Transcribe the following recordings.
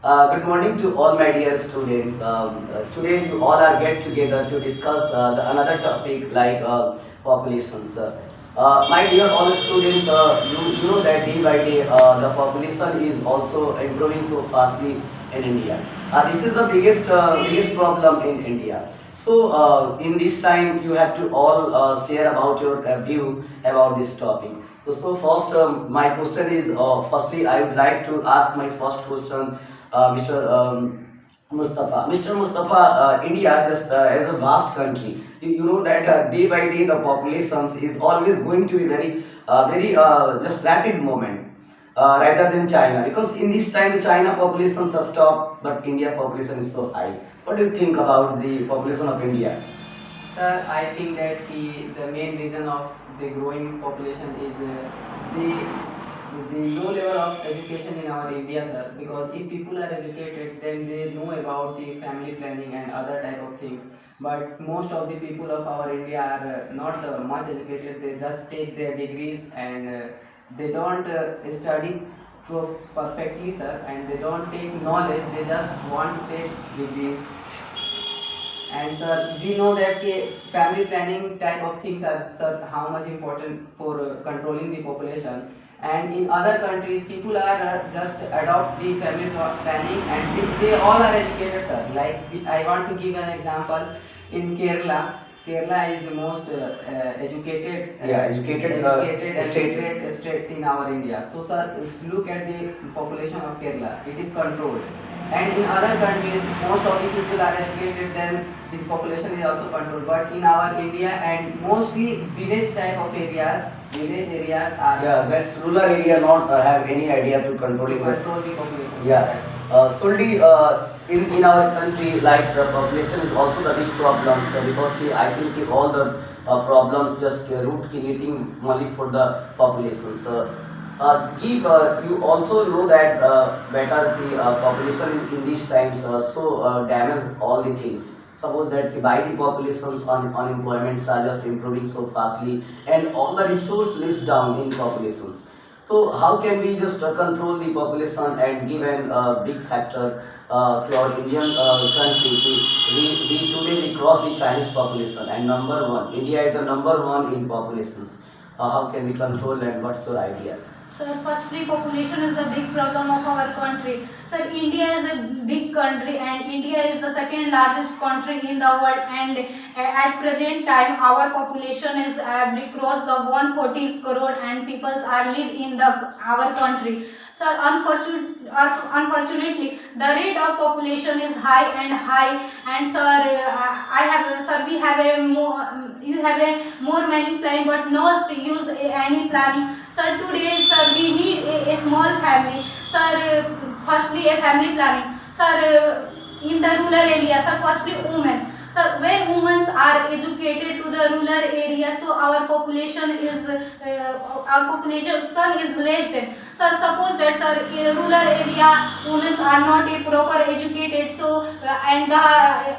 Good morning to all my dear students. Today you all are get together to discuss another topic like populations. My dear all students, you know that day by day the population is also improving so fastly in India. This is the biggest problem in India. So in this time you have to all share about your view about this topic. So first, my question is firstly I would like to ask my first question, Mr. Mustafa. Mr. Mustafa, India just as a vast country, you know that day by day the populations is always going to be very just rapid moment rather than China, because in this time China populations are stopped but India population is so high. What do you think about the population of India? Sir, I think that the main reason of the growing population is the low level of education in our India, sir. Because if people are educated, then they know about the family planning and other type of things. But most of the people of our India are not much educated. They just take their degrees and they don't study perfectly, sir. And they don't take knowledge. They just want to take degrees. And sir, we know that family planning type of things are, sir, how much important for controlling the population. And in other countries, people are just adopt the family planning, and they all are educated, sir. Like I want to give an example in Kerala. Kerala is the most educated, Educated state. state in our India. So, sir, look at the population of Kerala. It is controlled. And in other countries, most of the people are educated, then the population is also controlled. But in our India and mostly village type of areas, village areas are Yeah, that's rural area not have any idea to controlling the. control the population. Yeah. Solely in our country, like the population is also the big problem. So because I think all the problems just root creating only for the population. So you also know that better the population in these times damage all the things. Suppose that by the populations on unemployments are just improving so fastly and all the resource list down in populations. So how can we just control the population and give an big factor to our Indian country? We today we cross the Chinese population and number one. India is the number one in populations. How can we control and what's your idea? Sir, firstly, population is a big problem of our country. Sir, India is a big country and India is the second largest country in the world, and at present time our population is crossed the 140 crore and people are live in the our country. So unfortunately, the rate of population is high, and sir, we have a you have a more many plan, but not use any planning. Sir, today, sir, we need a small family. Sir, firstly, a family planning. Sir, in the rural area, sir, firstly, women. So when women are educated to the rural area, so our population son is less than. Sir, suppose that, sir, in rural area women are not a proper educated, so and the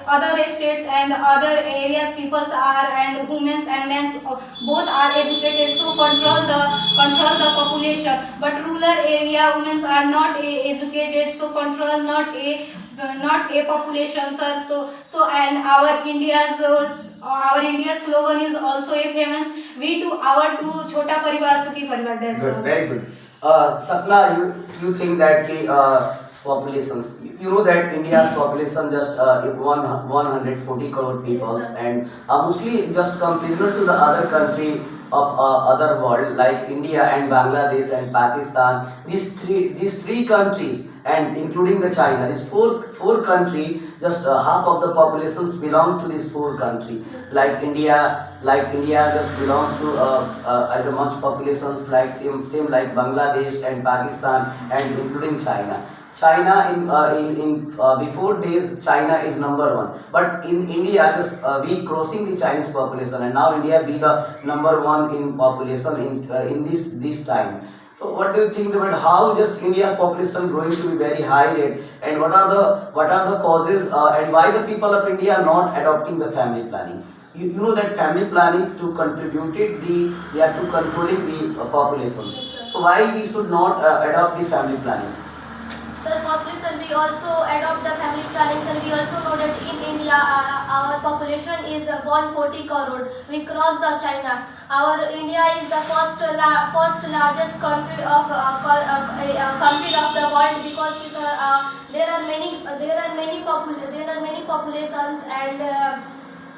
other states and other areas peoples are, and women and men both are educated, so control the population. But rural area women are not educated, so control not a population, sir. So and our India's slogan is also a famous, we to our to chota parivar sukhi parivar. That's Good, all. very good. Sapna, you think that the populations, you know that India's population just 140 crore peoples, Yes, sir. and mostly just compared to the other country of other world like India and Bangladesh and Pakistan. These three countries and including the China, these four country, just half of the populations belong to these four country. Like India just belongs to as a much populations like same like Bangladesh and Pakistan and including China. China in before days China is number one, but in India just we crossing the Chinese population, and now India be the number one in population in this time. So what do you think about how just India population growing to be very high rate, and what are the causes and why the people of India are not adopting the family planning? You know that family planning to contribute it they are to controlling the populations. Yes, sir. So why we should not adopt the family planning? So firstly, sir, we also adopt the family planning. Sir, we also know that in India, our population is 140 crore. We cross the China. Our India is the first largest country of country of the world because there are many populations and.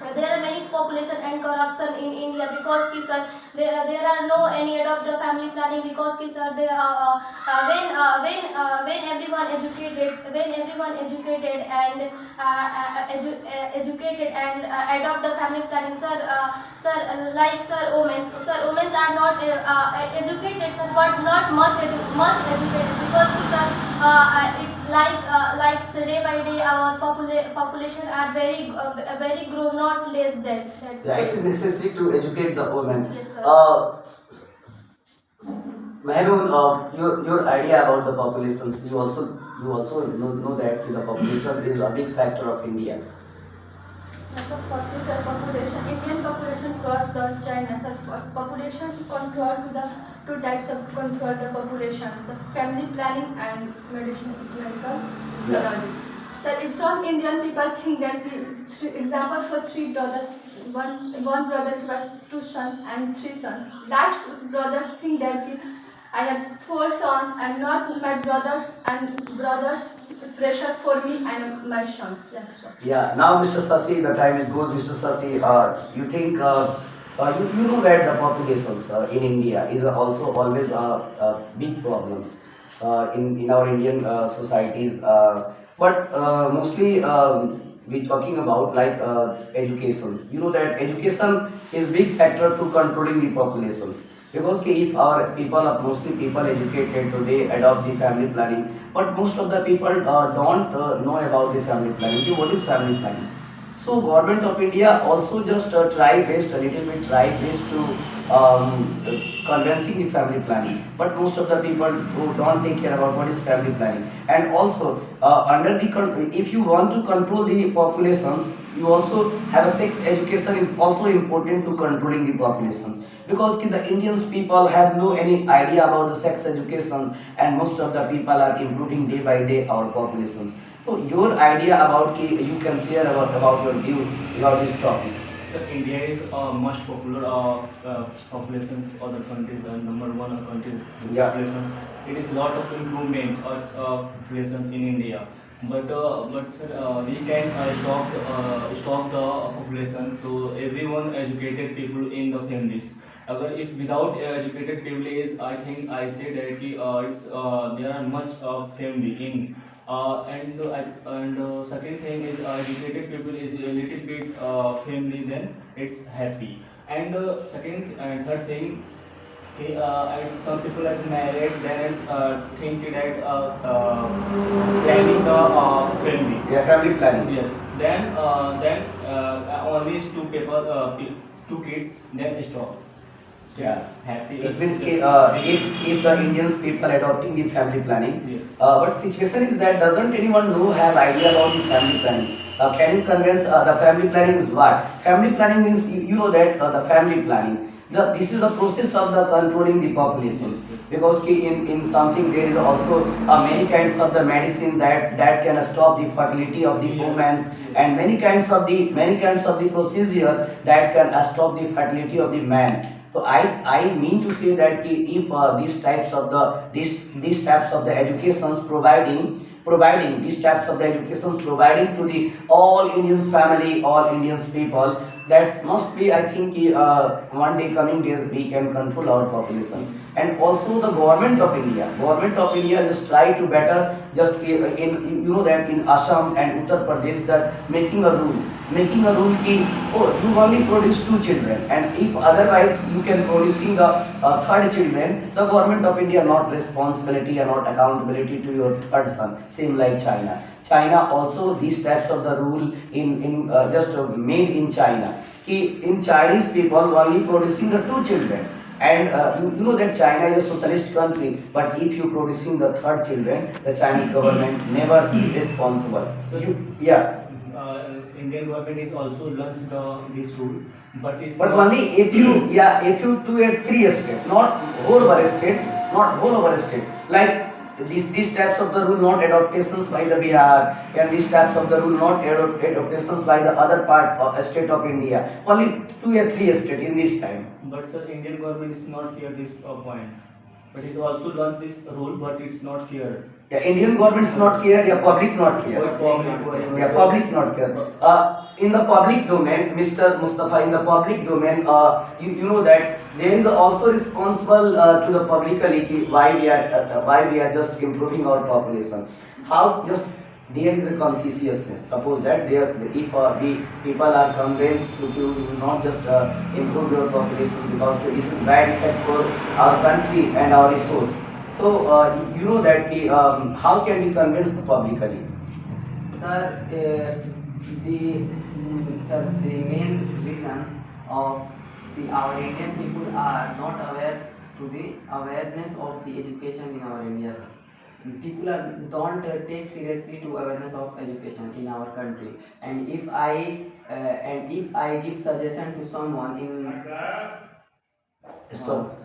There are many population and corruption in India because there are no any adopt the family planning because they are when everyone educated and educated and adopt the family planning women are not educated sir but not much educated because it's like day by day our population are very grow not less than that. Yeah, it is necessary to educate the women. Yes, sir. Mehrun, your idea about the populations, you also know that the population is a big factor of India. As of 40, sir, population, Indian population crossed the China. Sir, population control to the two types of control the population, the family planning and medical technology. Sir, if some Indian people think that example for three brothers, one brother got two sons and three sons. That brother think that I have four sons and not my brothers pressure for me and my sons. That's all. Yeah, now Mr. Sasi, the time it goes, Mr. Sasi, you think, you know that the populations in India is also always big problems in our Indian societies. But mostly we talking about like educations. You know that education is big factor to controlling the populations. Because if our people are mostly people educated today adopt the family planning, but most of the people don't know about the family planning. Okay, what is family planning? So government of India also just try best a little bit try best to convincing the family planning, but most of the people who don't take care about what is family planning. And also under the if you want to control the populations, you also have a sex education is also important to controlling the populations because the Indians people have no any idea about the sex education and most of the people are improving day by day our populations. So your idea about you can share about your view about this topic. So India is most popular populations other countries and number one country Yeah. populations. It is lot of improvement of populations in India. But we can stop the population. So everyone educated people in the families. If without educated people is I think I say that there are much family in. Second thing is educated people is a little bit family then it's happy. And second and third thing, as some people as married then think that planning the family. Yeah, family planning. Yes. Then only is two kids then stop. Yeah. Happy. It means if the Indians people adopting the family planning, Yes. but situation is that doesn't anyone know have idea about the family planning? Can you convince the family planning is what? Family planning means you know that the family planning. This is the process of the controlling the populations because in something there is also many kinds of the medicine that can stop the fertility of the women and many kinds of the procedure that can stop the fertility of the man. So I mean to say that if these types of the educations providing these types of the educations providing to the all Indians family, all Indians people, that must be I think one day coming days we can control our population. And also the government of India just try to better just in you know that in Assam and Uttar Pradesh that making a rule ki you only produce two children and if otherwise you can producing the third children, the government of India not responsibility and not accountability to your third son, same like China also these types of the rule in just made in China ki in Chinese people only producing the two children. And you know that China is a socialist country, but if you producing the third children, the Chinese government never responsible. So Yeah. Indian government is also launched this rule, but But only if you do a three state, not whole over state, like these types of the rule not adaptations by the Bihar, and these types of the rule not adaptations by the other part of state of India. Only 2 or 3 states in this time. But sir, Indian government is not clear this point. But it's also launched this rule, but it's not clear. Yeah, Indian government is not clear, yeah, public not clear. Yeah, public not clear. In the public domain, Mr. Mustafa, in the public domain, you know that there is also responsible to the publicly why we are just improving our population. How just there is a consciousness. Suppose that there, if we people are convinced to not just improve your population because this is bad effect for our country and our resource. So you know that how can we convince the publicly? Sir, the main reason of our Indian people are not aware to the awareness of the education in our India. Sir. People don't take seriously to awareness of education in our country. And if I give suggestion to someone in Stop.